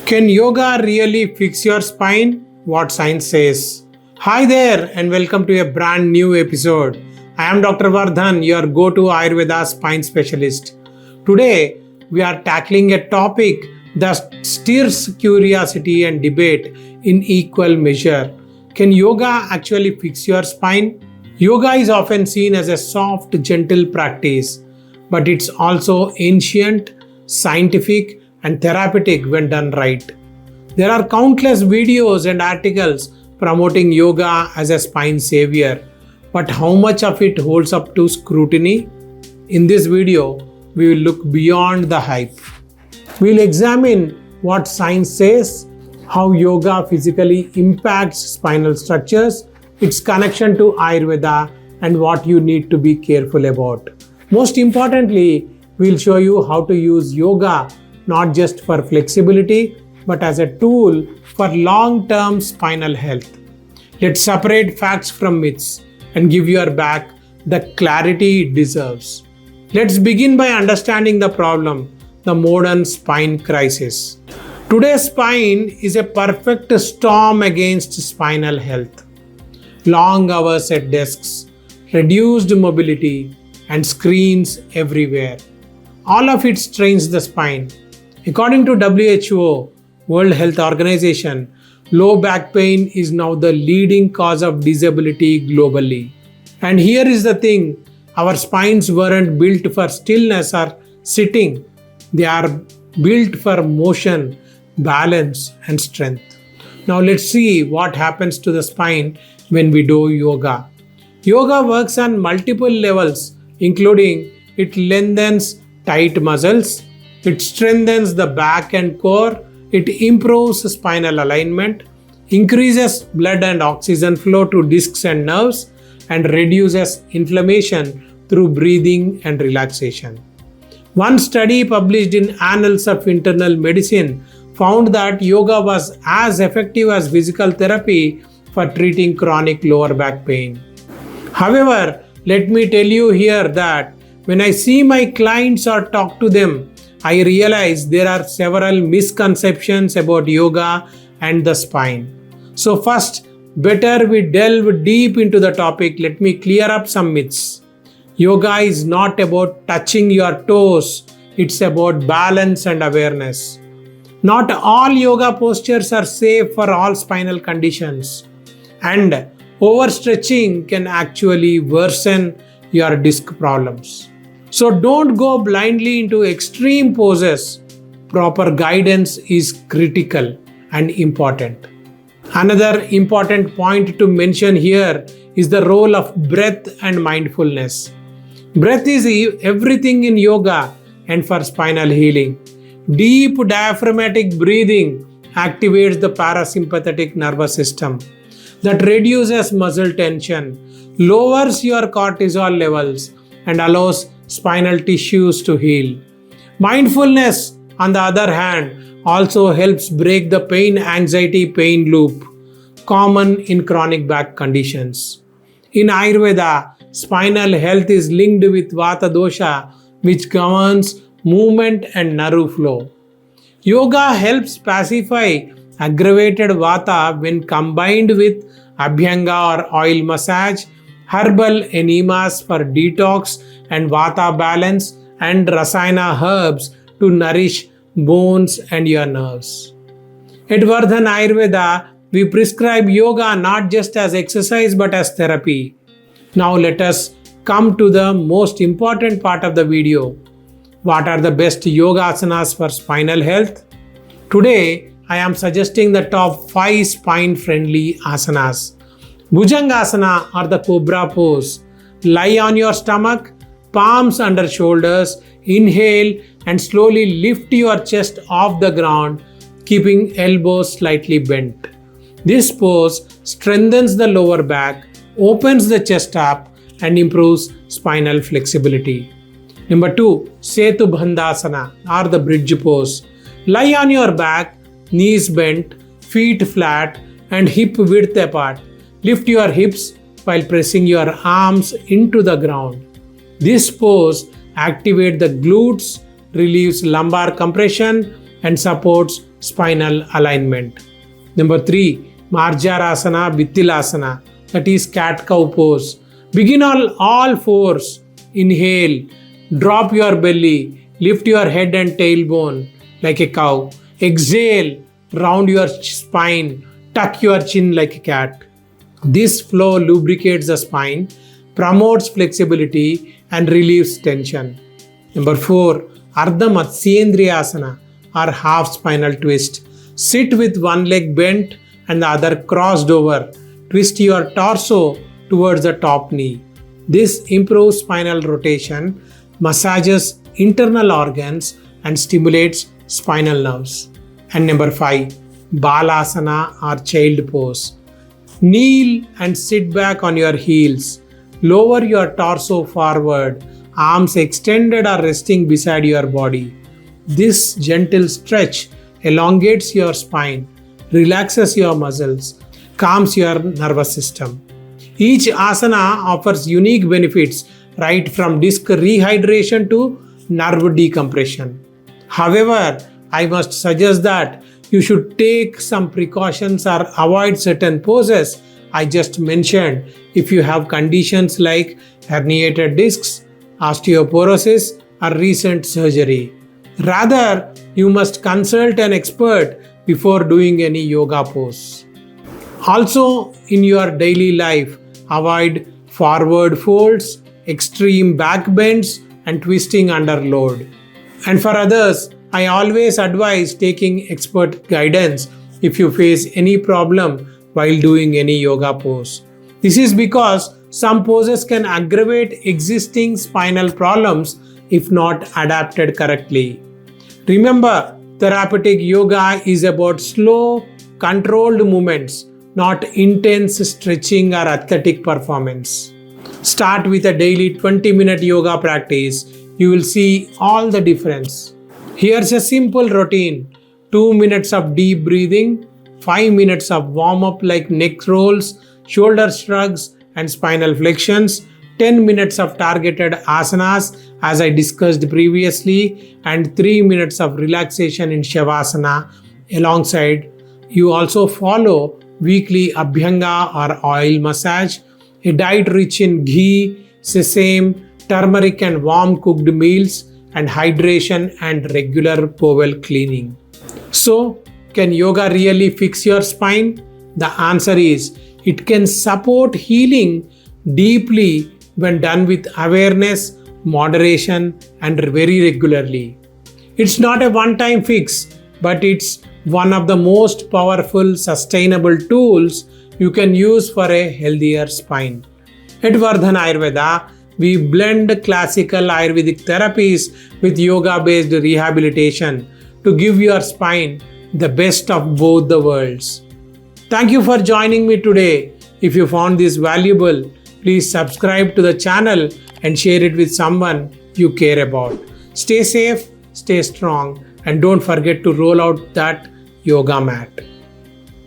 Can yoga really fix your spine? What science says. Hi there, and welcome to a brand new episode. I am Dr. Vardhan, your go to Ayurveda spine specialist. Today, we are tackling a topic that stirs curiosity and debate in equal measure. Can yoga actually fix your spine? Yoga is often seen as a soft, gentle practice, but it's also ancient, scientific, and therapeutic when done right. There are countless videos and articles promoting yoga as a spine savior, but how much of it holds up to scrutiny? In this video, we will look beyond the hype. We will examine what science says, how yoga physically impacts spinal structures, its connection to Ayurveda, and what you need to be careful about. Most importantly, we will show you how to use yoga not just for flexibility, but as a tool for long-term spinal health. Let's separate facts from myths and give your back the clarity it deserves. Let's begin by understanding the problem, the modern spine crisis. Today's spine is a perfect storm against spinal health. Long hours at desks, reduced mobility, and screens everywhere. All of it strains the spine. According to WHO, World Health Organization, low back pain is now the leading cause of disability globally. And here is the thing, our spines weren't built for stillness or sitting. They are built for motion, balance, and strength. Now let's see what happens to the spine when we do yoga. Yoga works on multiple levels, including it lengthens tight muscles, it strengthens the back and core, it improves spinal alignment, increases blood and oxygen flow to discs and nerves, and reduces inflammation through breathing and relaxation. One study published in Annals of Internal Medicine found that yoga was as effective as physical therapy for treating chronic lower back pain. However, let me tell you here that when I see my clients or talk to them, I realize there are several misconceptions about yoga and the spine. So first, better we delve deep into the topic. Let me clear up some myths. Yoga is not about touching your toes. It's about balance and awareness. Not all yoga postures are safe for all spinal conditions. And overstretching can actually worsen your disc problems. So don't go blindly into extreme poses. Proper guidance is critical and important. Another important point to mention here is the role of breath and mindfulness. Breath is everything in yoga and for spinal healing. Deep diaphragmatic breathing activates the parasympathetic nervous system that reduces muscle tension, lowers your cortisol levels, and allows spinal tissues to heal. Mindfulness, on the other hand, also helps break the pain-anxiety pain loop, common in chronic back conditions. In Ayurveda, spinal health is linked with Vata dosha, which governs movement and nerve flow. Yoga helps pacify aggravated Vata when combined with Abhyanga or oil massage, herbal enemas for detox and Vata balance, and Rasayana herbs to nourish bones and your nerves. At Vardhan Ayurveda, we prescribe yoga not just as exercise but as therapy. Now let us come to the most important part of the video. What are the best yoga asanas for spinal health? Today, I am suggesting the top 5 spine-friendly asanas. Bhujangasana or the cobra pose. Lie on your stomach, palms under shoulders, inhale and slowly lift your chest off the ground, keeping elbows slightly bent. This pose strengthens the lower back, opens the chest up, and improves spinal flexibility. Number 2, Setu Bandhasana or the bridge pose. Lie on your back, knees bent, feet flat, and hip width apart. Lift your hips while pressing your arms into the ground. This pose activates the glutes, relieves lumbar compression, and supports spinal alignment. Number 3, Marjarasana Vittilasana, that is cat-cow pose. Begin on all fours. Inhale, drop your belly, lift your head and tailbone like a cow. Exhale, round your spine, tuck your chin like a cat. This flow lubricates the spine, promotes flexibility, and relieves tension. Number 4, Ardha Matsyendriyasana or half spinal twist. Sit with one leg bent and the other crossed over. Twist your torso towards the top knee. This improves spinal rotation, massages internal organs, and stimulates spinal nerves. And number 5, Balasana or child pose. Kneel and sit back on your heels. Lower your torso forward, arms extended or resting beside your body. This gentle stretch elongates your spine, relaxes your muscles, calms your nervous system. Each asana offers unique benefits, right from disc rehydration to nerve decompression. However, I must suggest that you should take some precautions or avoid certain poses I just mentioned if you have conditions like herniated discs, osteoporosis, or recent surgery. Rather, you must consult an expert before doing any yoga pose. Also, in your daily life, avoid forward folds, extreme back bends, and twisting under load. And for others, I always advise taking expert guidance if you face any problem while doing any yoga pose. This is because some poses can aggravate existing spinal problems if not adapted correctly. Remember, therapeutic yoga is about slow, controlled movements, not intense stretching or athletic performance. Start with a daily 20-minute yoga practice. You will see all the difference. Here's a simple routine: 2 minutes of deep breathing, 5 minutes of warm-up like neck rolls, shoulder shrugs, and spinal flexions, 10 minutes of targeted asanas as I discussed previously, and 3 minutes of relaxation in Shavasana alongside. You also follow weekly Abhyanga or oil massage, a diet rich in ghee, sesame, turmeric and warm cooked meals, and hydration and regular bowel cleaning. So, can yoga really fix your spine? The answer is it can support healing deeply when done with awareness, moderation, and very regularly. It's not a one-time fix, but it's one of the most powerful, sustainable tools you can use for a healthier spine. At Vardhan Ayurveda, we blend classical Ayurvedic therapies with yoga-based rehabilitation to give your spine the best of both the worlds. Thank you for joining me today. If you found this valuable, please subscribe to the channel and share it with someone you care about. Stay safe, stay strong, and don't forget to roll out that yoga mat.